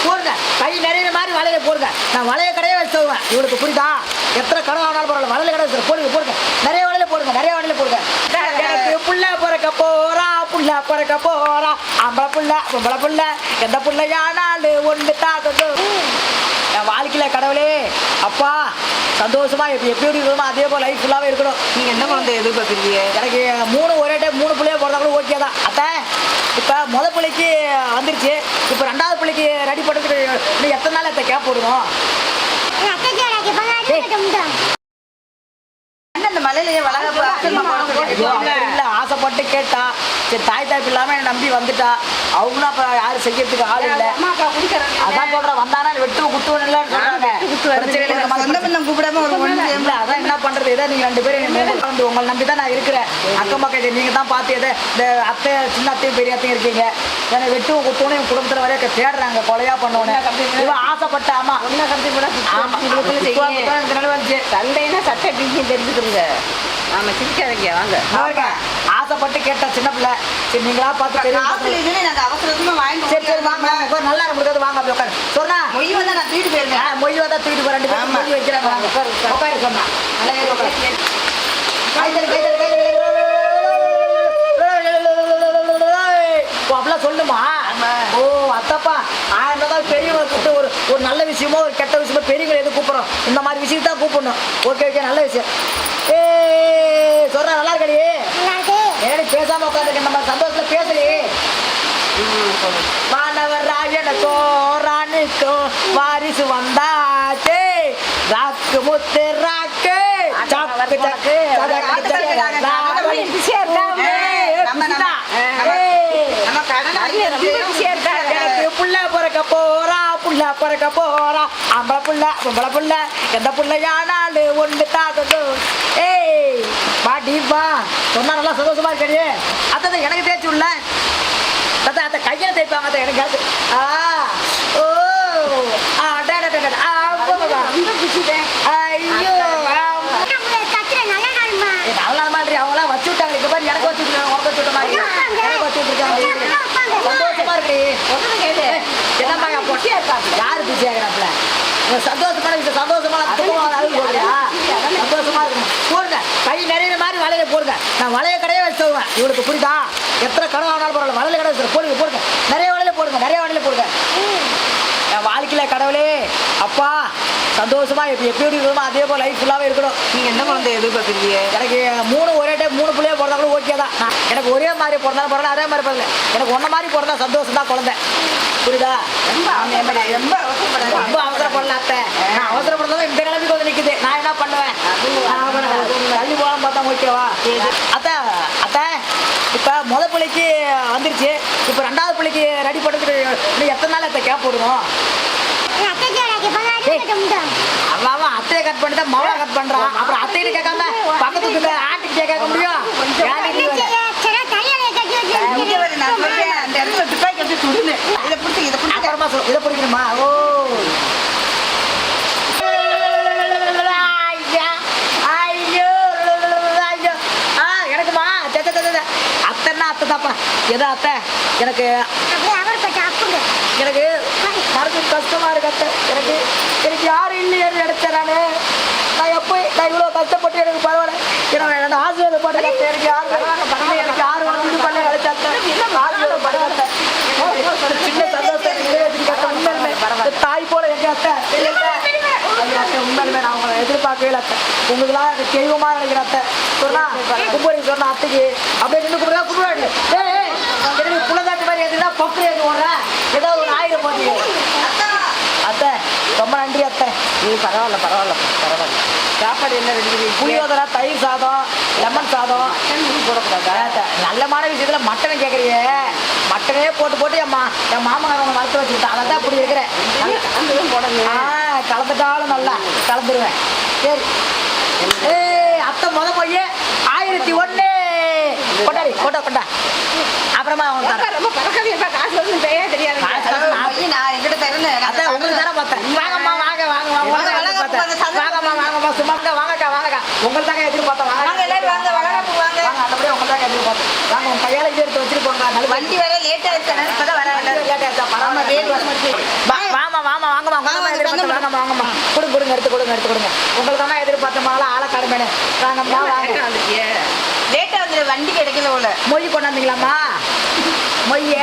போடுங்க. கை நிறைய மாதிரி வலையை போடுங்க. நான் வலைய கடையே வச்சு தருவேன். இவளுக்கு புரியுதா? எத்தனை கடை ஆனாலும் பரவாயில்ல, வலையில கடை வச்சு போடுங்க போடுங்க. நிறைய வலையில போடுங்க, நிறைய வலையில போடுங்க. எனக்கு புள்ள பிறக்க போறா, புள்ள பிறக்க போறா, ஆம்பளை புள்ள பொம்பளை புள்ள, எந்த புள்ளையானாலும் ஒன்று தாக்குது. என் வாழ்க்கையில கடவுளே அப்பா சந்தோஷமா எப்படி இருக்கணுமோ அதே போல லைஃப் ஃபுல்லாவே இருக்கணும். நீங்க என்ன குழந்தை எதிர்பார்க்குறீங்க? எனக்கு 3 ஒரே டைம் 3 பிள்ளைய பிறந்தா கூட ஓகே தான். அத்தை இப்போ முதல் பிள்ளைக்கு வந்துருச்சு, இப்போ 2வது பிள்ளைக்கு ரெடி பண்ணுறதுக்கு இன்னும் எத்தனை நாள் அத்தை கேப் போடுவோம்? இந்த மலையிலேயே இல்ல ஆசைப்பட்டு கேட்டா, சரி தாய் தாய்ப்பு இல்லாம என்னை நம்பி வந்துட்டா, அவங்களும் அப்ப யாரும் செய்யறதுக்கு ஆள் இல்ல. அதான் சொல்றேன், வந்தானா வெட்டு குத்துவன் இல்லன்னு சொல்றாங்க. இல்ல அதான் என்ன பண்றது? இதை நீங்க 2 பேரும் உங்களை நம்பிதான் நான் இருக்கிறேன். அக்கம் பக்கத்தை நீங்க தான் பார்த்து எதை இந்த அத்தை சின்ன அத்தையும் பெரிய அத்தையும் இருக்கீங்க. ஏன்னா வெட்டுவும் குத்துவனும் என் குடும்பத்துல வரைய தேடுறாங்க, கொலையா பண்ணவனே. இவன் ஆசைப்பட்ட ஆமா சண்டைனா சட்டை தெரிஞ்சுக்கிறீங்க. நாம சிரிக்காதீங்க வாங்க. ஆசைப்பட்டு கேட்டா சின்ன பிள்ளை, சரி நீங்களா பார்த்து அவசரமா வாங்கிட்டு சரி சரி வாங்க நல்லா முடியாது வாங்க அப்படி உட்காரு. சொன்னா மொய் வந்தா நான் தூக்கிட்டு போயிருந்தேன். மொய் வந்தா தூக்கிட்டு போய் 2 பேரும் மொய் வைக்கிறாங்க. வாங்க உட்காரு சொன்னா அப்படிலாம் சொல்லுமா? ஓ அத்தப்பா 1000 ரூபாய் பெரியவங்களை கூப்பிட்டு ஒரு நல்ல விஷயமோ ஒரு கெட்ட விஷயமோ பெரியவங்களை எது கூப்பிடுறோம்? இந்த மாதிரி விஷயத்தை தான் கூப்பிடணும். ஓகே ஓகே நல்ல விஷயம். சொல்ற நல்லா இருக்கடி, ஏடி பேசாம உட்காந்துருக்க, நம்ம சந்தோஷத்துல பேசலையே. மாணவர் ராயனுக்கோ ராணிக்கோ வாரிசு வந்தாச்சே, ராக்கு முத்து ராக்கு புள்ள பிறக்க போறா, புள்ள பிறக்க போறா, ஆம்பளை புள்ள பொம்பளை புள்ள, எந்த புள்ளையானாலும் ஒன்று தாக்குது. ஏய் பாட்டி வா சொன்னா நல்லா சந்தோஷமா இருக்கே. அத்தை எனக்கு தேய்ச்சி உள்ள அத்தை அத்தை கையில தேய்ப்பாங்க அத்தை எனக்கு. ஓ ஐயோ நல்ல மாதிரி அவங்களாம் வச்சு விட்டாங்க. இந்த மாதிரி எனக்கு வச்சு விட்டுருக்காங்க, உனக்கு வச்சு விட்ட மாதிரி எனக்கு வச்சு விட்டுருக்காங்க. சந்தோஷமா இருக்கு. என்னம்மா யாரு பிஸியா இருக்கிறாப்புல? சந்தோஷமான விஷயம், சந்தோஷமான சந்தோஷமா இருக்கணும். போடுங்க கை நிறைய மாதிரி வலைய போடுங்க. நான் வலைய கடையே வச்சு தருவேன். இவளுக்கு புரியுதா? எத்தனை கடை ஆனாலும் பரவாயில்ல, வலையில கடை வச்சு போடுங்க போடுங்க. நிறைய வலையில போடுங்க, நிறைய வலையில போடுங்க. என் வாழ்க்கையில கடவுளே அப்பா சந்தோஷமா எப்படி இருக்கணுமோ அதே போல லைஃப் ஃபுல்லாவே இருக்கணும். நீங்க என்ன குழந்தை எதிர்பார்க்குறீங்க? எனக்கு 3 ஒரே டைம் 3 பிள்ளைய பிறந்தா கூட ஓகே தான். எனக்கு ஒரே மாதிரி பிறந்தாலும் பரவாயில்ல, அதே மாதிரி பிறந்த எனக்கு ஒன்ன மாதிரி பிறந்தா சந்தோஷம் தான் குழந்தை. புரியுதா? ரொம்ப அவசரப்படல அத்தை. நான் அவசரப்படுறதா இந்த நிலைமைக்கு வந்து நிக்குது. நான் என்ன பண்ணுவேன்? தள்ளி போகலாம் பார்த்தா ஓகேவா? அத்தை அத்தை இப்ப முதல் பிள்ளைக்கு வந்துருச்சு, இப்ப 2வது பிள்ளைக்கு ரெடி பண்ணுறதுக்கு இன்னும் எத்தனை நாள் அத்தை கேப் போடுவோம்? அவன் அத்தையை கட் பண்ணிட்டு மவளை கட் பண்றான். அப்புறம் அத்தையில கேட்காம பக்கத்துக்கு ஆட்டுக்கு கேட்க முடியும்? இதை பிடிக்கணுமா? ஓ எனக்குமா அத்தைன்னா அத்தை தாப்பா. எதோ அத்தை எனக்கு எனக்கு மனசு கஷ்டமா இருக்கு அத்தை. எனக்கு யாரும் இல்லையே நினைச்சேன். நான் இவ்வளோ கஷ்டப்பட்டு எனக்கு பரவாயில்ல, எனக்கு ஆசீர்வாதப்பட்டு எனக்கு யாரும் வந்து பண்ண நினைச்சேன். சின்ன சந்தோஷம் தாய் போல எங்க அத்தை உண்மையிலுமே நான் உங்களை எதிர்பார்க்கவே அத்தை. உங்களுக்குலாம் எனக்கு தெய்வமா நினைக்கிற அத்தை. சொன்னா கும்பரி சொன்ன அத்தைக்கு அப்படியே நின்று கும்பிடுவாங்க. எனக்கு குலதாட்டி மாதிரி எதுனா பப்பு எது ஓடுறேன் ஏதோ ஒரு 1000 போட்டீங்க அத்தை. ரொம்ப நன்றி அத்தை. நீ பரவாயில்ல. சாப்பாடு என்ன ரெடி? புளியோதரை, தயிர் சாதம், லெமன் சாதம் போடக்கூடாது. நல்லமான விஷயத்துல மட்டனை கேட்குறீங்க. மட்டனே போட்டு என் மாமனாரவங்க வளர்த்து வச்சுக்கிட்டேன். அதை தான் இப்படி இருக்கிறேன். கலந்துட்டாலும் நல்லா கலந்துருவேன். சரி அத்தை போய் 1001 கொண்டாடி கொண்டா அப்புறமா ரொம்ப பறக்கவே காசு வந்து தெரியாது. நான் எங்கிட்ட தரேன். அதான் உங்களுக்கு தானே பார்த்தேன். வாங்கம்மா சும்மா வாங்கக்கா உங்களுக்கு தாங்க எதிர்பார்த்தேன். வாங்க எல்லாரும் வாங்க வாங்க அப்படியே உங்களுக்கு தாங்க எதிர்பார்த்தேன். வாங்க உங்க கையால இது எடுத்து வச்சுட்டு போங்க. வண்டி வர லேட் ஆயிடுச்சு. லேட் ஆயிடுச்சா? பரவாயில்ல. வாங்கம்மா வாங்கம்மா எதிர்பார்த்த வாங்கம்மா கொடுங்க எடுத்து கொடுங்க உங்களுக்கு எதிர்பார்த்த மாலை ஆளை கடுமைன்னு வாங்கம்மா வாங்க லேட்டா வந்து வண்டி கிடைக்கல போல. மொய் கொண்டாந்தீங்களாம்மா மொய்ய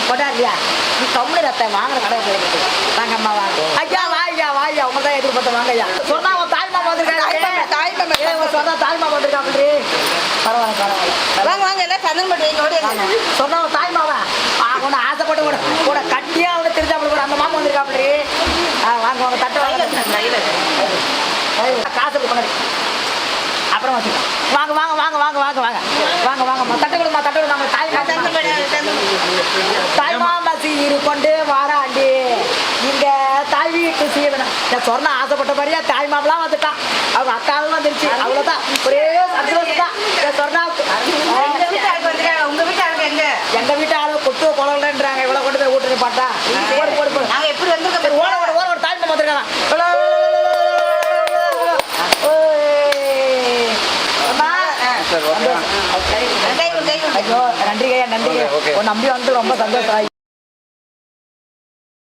கொண்டாடுறியா நீ கம்முனு ரத்த வாங்குற கடை கிடைக்குது வாங்கம்மா வாங்க ஐயா வாய்யா உங்க தான் எதிர்பார்த்த வாங்க ஐயா சொன்னா உன் தாய்மாமா வந்திருக்காங்க சொன்னா தாய்மாமா வந்திருக்காங்க பரவாயில்ல வாங்க எல்லாம் சந்தனம் பட்டு வைங்க. சொன்னா உன் தாய்மாவா உன்னை ஆசைப்பட்டு கூட கட்டியா அவனை தெரிஞ்சாப்புல கூட அந்த மாமா வந்திருக்காப்புல வாங்க தட்டை காசு பண்ணது அப்புறம் வச்சுக்கலாம் வாங்க தட்டை கொடுமா தாய்மாமா சீரு கொண்டு வாராண்டி இங்க தாய் வீட்டு சீவன சொன்ன ஆசைப்பட்ட மாதிரியா தாய் மாமலாம் வந்துட்டான் அவங்க அக்காவும் வந்துருச்சு அவ்வளவுதான் ஒரே சந்தோஷம் தான் சொன்னாவுக்கு உங்க வீட்டு ஆளுங்க எங்க? எங்க வீட்டு ஆளு கொட்டு குழந்தைன்றாங்க இவ்வளவு கொண்டு போய் வீட்டுன்னு பார்த்தா போடு நாங்க எப்படி வந்து ஒரு தாய் மாமா வந்துருக்காங்க ஐயோ நன்றிங்க உன் நம்பி வந்து ரொம்ப சந்தோஷம்